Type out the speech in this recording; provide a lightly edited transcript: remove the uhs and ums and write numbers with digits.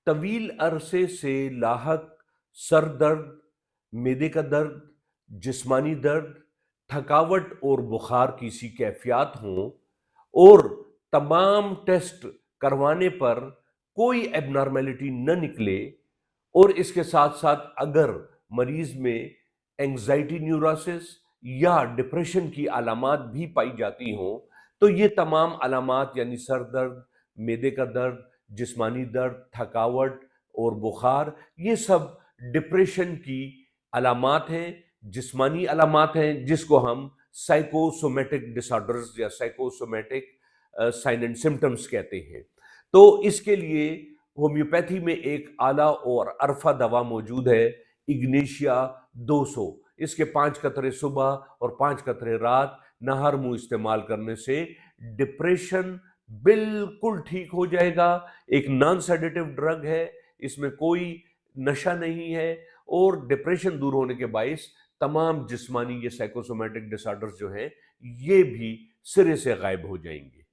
طویل عرصے سے لاحق سر درد، معدے کا درد، جسمانی درد، تھکاوٹ اور بخار کی سی کیفیات ہوں اور تمام ٹیسٹ کروانے پر کوئی ایب نارمیلٹی نہ نکلے، اور اس کے ساتھ ساتھ اگر مریض میں اینگزائٹی نیوراسس یا ڈپریشن کی علامات بھی پائی جاتی ہوں، تو یہ تمام علامات یعنی سر درد، معدے کا درد، جسمانی درد، تھکاوٹ اور بخار، یہ سب ڈپریشن کی علامات ہیں، جسمانی علامات ہیں، جس کو ہم سائیکوسومیٹک ڈس آرڈرز یا سائیکوسومیٹک سائن اینڈ سمٹمز کہتے ہیں۔ تو اس کے لیے ہومیوپیتھی میں ایک اعلیٰ اور عرفہ دوا موجود ہے، اگنیشیا 200۔ اس کے 5 قطرے صبح اور 5 قطرے رات نہار منہ استعمال کرنے سے ڈپریشن بالکل ٹھیک ہو جائے گا۔ ایک نان سیڈیٹو ڈرگ ہے، اس میں کوئی نشہ نہیں ہے، اور ڈپریشن دور ہونے کے باعث تمام جسمانی یہ سائیکوسومیٹک ڈس آرڈرز جو ہیں یہ بھی سرے سے غائب ہو جائیں گے۔